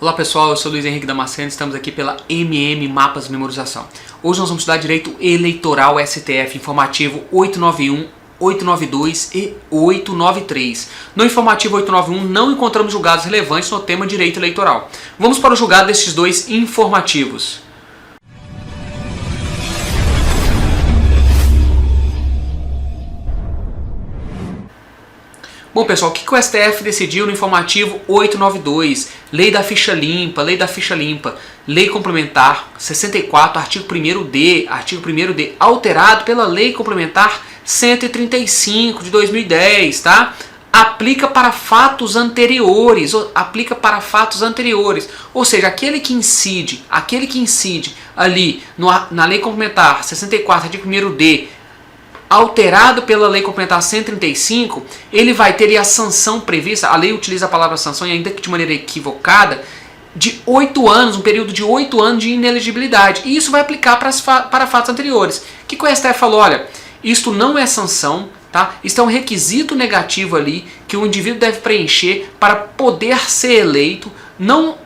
Olá pessoal, eu sou Luiz Henrique Damasceno, estamos aqui pela Mapas Memorização. Hoje nós vamos estudar Direito Eleitoral STF, informativo 891, 892 e 893. No informativo 891 não encontramos julgados relevantes no tema Direito Eleitoral. Vamos para o julgado destes dois informativos. Bom pessoal, o que o STF decidiu no informativo 892? Lei da ficha limpa, lei complementar 64, artigo 1º-D, alterado pela lei complementar 135 de 2010, tá? Aplica para fatos anteriores, ou seja, aquele que incide ali na lei complementar 64, artigo 1º-D, alterado pela lei complementar 135, ele vai ter a sanção prevista, a lei utiliza a palavra sanção, e ainda que de maneira equivocada, de 8 anos, um período de 8 anos de inelegibilidade. E isso vai aplicar para fatos anteriores. O que o STF falou? Olha, isto não é sanção, tá? Isto é um requisito negativo ali que o indivíduo deve preencher para poder ser eleito. Não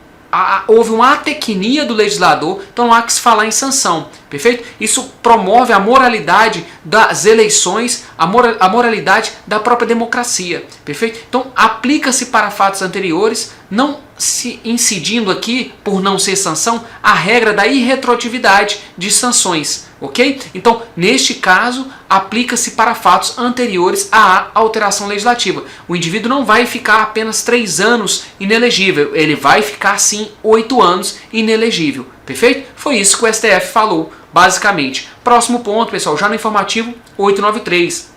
houve uma atecnia do legislador, então não há que se falar em sanção, perfeito? Isso promove a moralidade das eleições, a moralidade da própria democracia, perfeito? Então aplica-se para fatos anteriores, não se incidindo aqui, por não ser sanção, a regra da irretroatividade de sanções, ok? Então, neste caso, aplica-se para fatos anteriores à alteração legislativa. O indivíduo não vai ficar apenas 3 anos inelegível, ele vai ficar, sim, 8 anos inelegível, perfeito? Foi isso que o STF falou, basicamente. Próximo ponto, pessoal, já no informativo 893.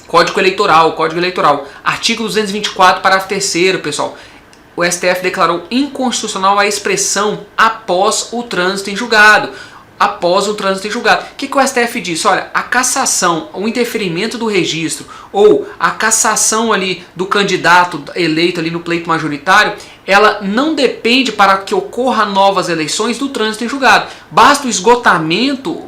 Código Eleitoral, artigo 224, parágrafo 3º, pessoal. O STF declarou inconstitucional a expressão após o trânsito em julgado. O que o STF disse? Olha, a cassação, o interferimento do registro ou a cassação ali do candidato eleito ali no pleito majoritário, ela não depende para que ocorra novas eleições do trânsito em julgado. Basta o esgotamento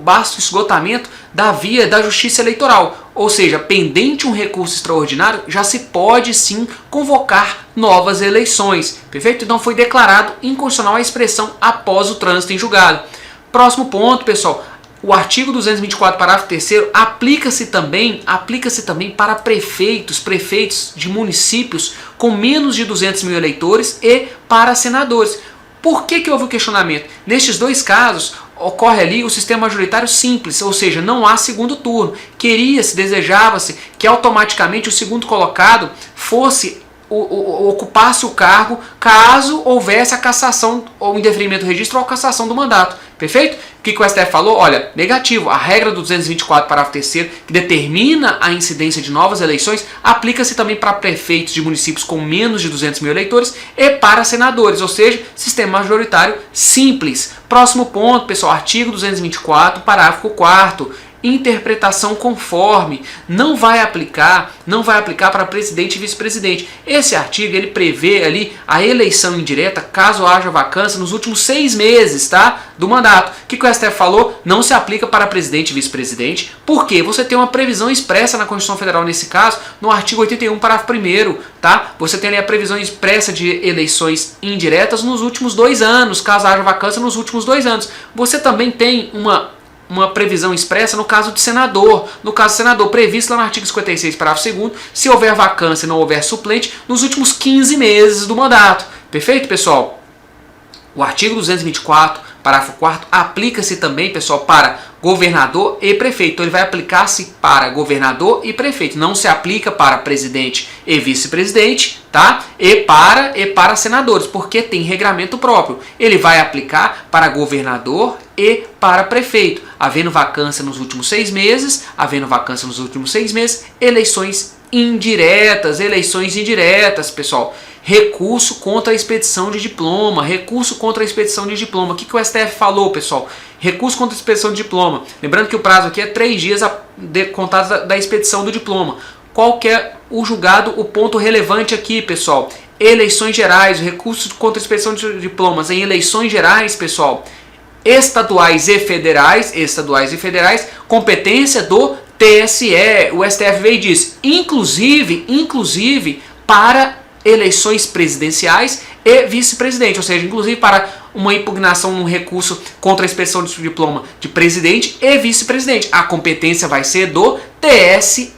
da via da justiça eleitoral. Ou seja, pendente um recurso extraordinário, já se pode sim convocar novas eleições. Perfeito? Então foi declarado inconstitucional a expressão após o trânsito em julgado. Próximo ponto, pessoal. O artigo 224, parágrafo 3º, aplica-se também para prefeitos de municípios com menos de 200 mil eleitores e para senadores. Por que houve o questionamento? Nestes dois casos, ocorre ali o sistema majoritário simples, ou seja, não há segundo turno. Desejava-se que automaticamente o segundo colocado ocupasse o cargo caso houvesse a cassação ou indeferimento do registro ou a cassação do mandato. Perfeito? O que o STF falou? Olha, negativo. A regra do 224, parágrafo 3º, que determina a incidência de novas eleições, aplica-se também para prefeitos de municípios com menos de 200 mil eleitores e para senadores, ou seja, sistema majoritário simples. Próximo ponto, pessoal, artigo 224, parágrafo 4º. Interpretação conforme, não vai aplicar para presidente e vice-presidente. Esse artigo ele prevê ali a eleição indireta caso haja vacância nos últimos 6 meses, tá, do mandato. O que o STF falou? Não se aplica para presidente e vice-presidente, porque você tem uma previsão expressa na Constituição Federal nesse caso, no artigo 81, parágrafo 1º, tá? Você tem ali a previsão expressa de eleições indiretas nos últimos 2 anos, caso haja vacância nos últimos 2 anos. Você também tem uma previsão expressa no caso de senador. No caso de senador, previsto lá no artigo 56, parágrafo 2º, se houver vacância e não houver suplente, nos últimos 15 meses do mandato. Perfeito, pessoal? O artigo 224, parágrafo 4º, aplica-se também, pessoal, para governador e prefeito. Então ele vai aplicar-se para governador e prefeito. Não se aplica para presidente e vice-presidente, tá? E para senadores, porque tem regramento próprio. Ele vai aplicar para governador e para prefeito. Havendo vacância nos últimos 6 meses, eleições indiretas, pessoal. Recurso contra a expedição de diploma. O que o STF falou, pessoal? Recurso contra a expedição de diploma. Lembrando que o prazo aqui é 3 dias contados da expedição do diploma. Qual que é o julgado, o ponto relevante aqui, pessoal? Eleições gerais, recurso contra a expedição de diplomas em eleições gerais, pessoal. Estaduais e federais, competência do TSE. O STF veio e disse, inclusive para eleições presidenciais e vice-presidente, ou seja, inclusive para uma impugnação num recurso contra a expedição de diploma de presidente e vice-presidente. A competência vai ser do TSE.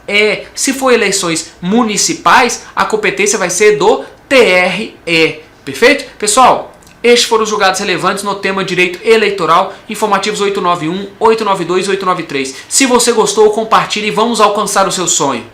Se for eleições municipais, a competência vai ser do TRE. Perfeito? Pessoal, estes foram os julgados relevantes no tema Direito Eleitoral, informativos 891, 892 e 893. Se você gostou, compartilhe e vamos alcançar o seu sonho.